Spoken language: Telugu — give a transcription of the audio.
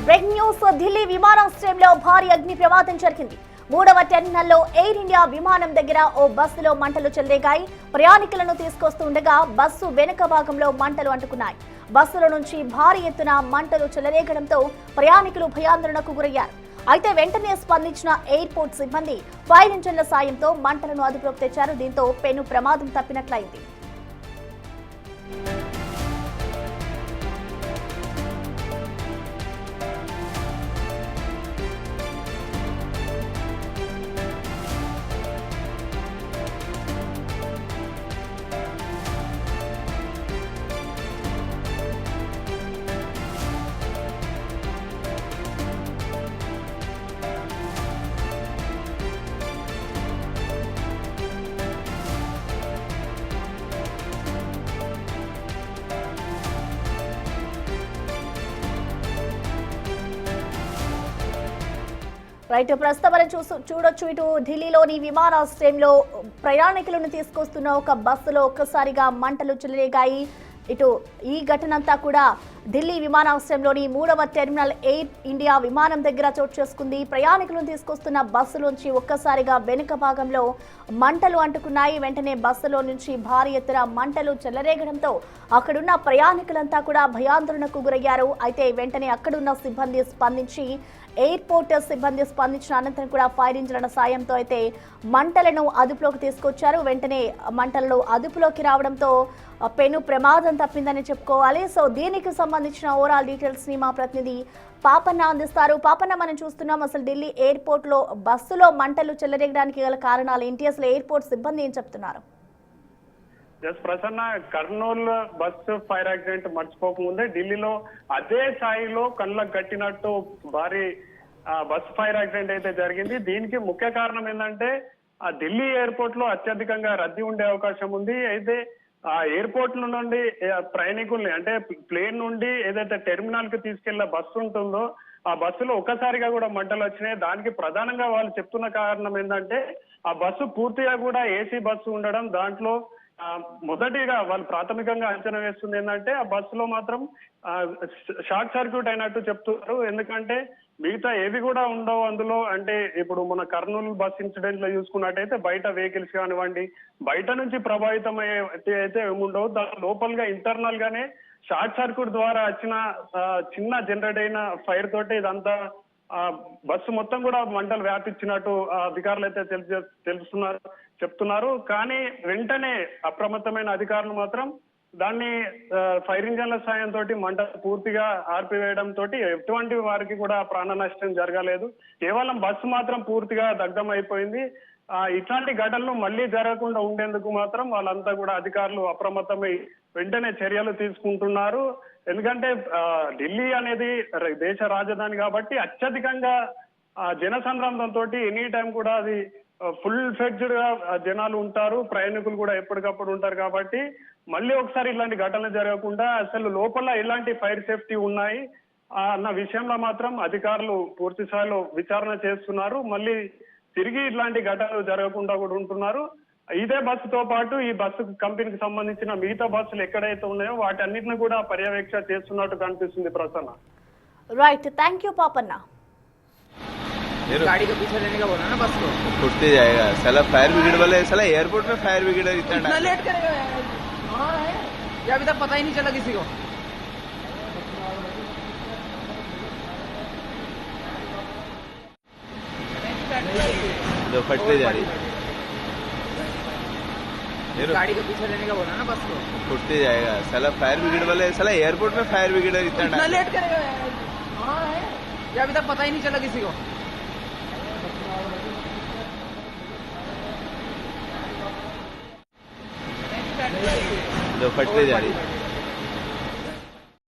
Breaking news. ఢిల్లీ విమానాశ్రయంలో భారీ అగ్ని ప్రమాదం జరిగింది. 3వ టెర్మినల్లో ఎయిర్ ఇండియా విమానం దగ్గర ఓ బస్సులో మంటలు చెలరేగాయి. ప్రయాణికులను తీసుకొస్తుండగా బస్సు వెనుక భాగంలో మంటలు అంటుకున్నాయి. బస్సుల నుంచి భారీ ఎత్తున మంటలు చెలరేగడంతో ప్రయాణికులు భయాందోళనకు గురయ్యారు. అయితే వెంటనే స్పందించిన ఎయిర్పోర్ట్ సిబ్బంది ఫైర్ ఇంజన్ల సాయంతో మంటలను అదుపులోకి తెచ్చారు. దీంతో పెను ప్రమాదం తప్పినట్లయింది. రైట్, ప్రస్తుతం మనం చూడొచ్చు. ఇటు ఢిల్లీలోని విమానాశ్రయంలో ప్రయాణికులను తీసుకొస్తున్న ఒక బస్సులో ఒక్కసారిగా మంటలు చెలరేగాయి. ఇటు ఈ ఘటన అంతా కూడా ఢిల్లీ విమానాశ్రయంలోని 3వ టెర్మినల్ ఎయిర్ ఇండియా విమానం దగ్గర చోటు చేసుకుంది. ప్రయాణికులను తీసుకొస్తున్న బస్సులోంచి ఒక్కసారిగా వెనుక భాగంలో మంటలు అంటుకున్నాయి. వెంటనే బస్సులో నుంచి భారీ ఎత్తున మంటలు చెలరేగడంతో అక్కడున్న ప్రయాణికులంతా కూడా భయాందోళనకు గురయ్యారు. అయితే వెంటనే అక్కడున్న సిబ్బంది స్పందించి ఎయిర్పోర్ట్ సిబ్బంది స్పందించిన అనంతరం కూడా ఫైర్ ఇంజిన్ల సాయంతో అయితే మంటలను అదుపులోకి తీసుకొచ్చారు. వెంటనే మంటలను అదుపులోకి రావడంతో పెను ప్రమాదం తప్పిందని చెప్పుకోవాలి. సో దీనికి సంబంధించిన ఓవరాల్ డీటెయిల్స్ ని మా ప్రతినిధి పాపన్న అందిస్తారు. పాపన్న, మనం చూస్తున్నాం అసలు ఢిల్లీ ఎయిర్పోర్ట్ లో బస్సులో మంటలు చెలరేగడానికి గల కారణాలు ఏంటి? అసలు ఎయిర్పోర్ట్ సిబ్బంది ఏం చెప్తున్నారు? Prasanna, Kurnool bus fire accident మర్చిపోకముందే ఢిల్లీలో అదే స్థాయిలో కళ్ళకు కట్టినట్టు భారీ బస్ ఫైర్ యాక్సిడెంట్ అయితే జరిగింది. దీనికి ముఖ్య కారణం ఏంటంటే ఆ ఢిల్లీ ఎయిర్పోర్ట్ లో అత్యధికంగా రద్దీ ఉండే అవకాశం ఉంది. అయితే ఆ ఎయిర్పోర్ట్ నుండి ప్రయాణికుల్ని అంటే ప్లేన్ నుండి ఏదైతే టెర్మినల్ కి తీసుకెళ్లే బస్సు ఉంటుందో ఆ బస్సులో ఒక్కసారిగా కూడా మంటలు వచ్చినాయి. దానికి ప్రధానంగా వాళ్ళు చెప్తున్న కారణం ఏంటంటే ఆ బస్సు పూర్తిగా కూడా ఏసీ బస్సు ఉండడం, దాంట్లో మొదటిగా వాళ్ళు ప్రాథమికంగా అంచనా వేస్తుంది ఏంటంటే ఆ బస్సులో మాత్రం షార్ట్ సర్క్యూట్ అయినట్టు చెప్తున్నారు. ఎందుకంటే మిగతా ఏవి కూడా ఉండవు అందులో. అంటే ఇప్పుడు మన కర్నూలు బస్ ఇన్సిడెంట్ లో చూసుకున్నట్టయితే బయట వెహికల్స్ కానివ్వండి, బయట నుంచి ప్రభావితం అయితే ఏముండవు. దాని లోపలగా ఇంటర్నల్ గానే షార్ట్ సర్క్యూట్ ద్వారా వచ్చిన చిన్న జనరేట్ అయిన ఫైర్ తోటి ఇదంతా బస్సు మొత్తం కూడా మంటలు వ్యాపించినట్టు అధికారులు అయితే చెప్తున్నారు. కానీ వెంటనే అప్రమత్తమైన అధికారులు మాత్రం దాన్ని ఫైర్ ఇంజన్ల సాయంతో మంట పూర్తిగా ఆర్పివేయడంతో ఎటువంటి వారికి కూడా ప్రాణ నష్టం జరగలేదు. కేవలం బస్సు మాత్రం పూర్తిగా దగ్ధం అయిపోయింది. ఇట్లాంటి ఘటనలు మళ్లీ జరగకుండా ఉండేందుకు మాత్రం వాళ్ళంతా కూడా అధికారులు అప్రమత్తమై వెంటనే చర్యలు తీసుకుంటున్నారు. ఎందుకంటే ఢిల్లీ అనేది దేశ రాజధాని కాబట్టి అత్యధికంగా జనసంద్రంతో ఎనీ టైం కూడా అది ఫుల్ ఫ్లెడ్జ్డ్ గా జనాలు ఉంటారు, ప్రయాణికులు కూడా ఎప్పటికప్పుడు ఉంటారు. కాబట్టి మళ్ళీ ఒకసారి ఇలాంటి ఘటనలు జరగకుండా అసలు లోపల ఎలాంటి ఫైర్ సేఫ్టీ ఉన్నాయి అన్న విషయంలో మాత్రం అధికారులు పూర్తి స్థాయిలో విచారణ చేస్తున్నారు. మళ్ళీ తిరిగి ఇట్లాంటి ఘటనలు జరగకుండా కూడా ఉంటున్నారు. ఇదే బస్సుతో పాటు ఈ బస్సు కంపెనీకి సంబంధించిన మిగతా బస్సులు ఎక్కడైతే ఉన్నాయో వాటి అన్నిటిని కూడా పర్యవేక్షణ చేస్తున్నట్టు కనిపిస్తుంది. Prasanna, right, thank you Papanna. गाड़ी के पीछे लेने का बोला ना बस को, छुट्टी जाएगा साला। फायर ब्रिगेड वाले साला एयरपोर्ट में फायर ब्रिगेड इतना लेट करेगा या अभी तक पता ही नहीं चला किसी को। जो फटते जा रही गाड़ी के पीछे लेने का बोला ना बस को, छुट्टी जाएगा साला। फायर ब्रिगेड वाले साला एयरपोर्ट में फायर ब्रिगेड इतना लेट करेगा या अभी तक पता ही नहीं चला किसी को। जो फटते जा रही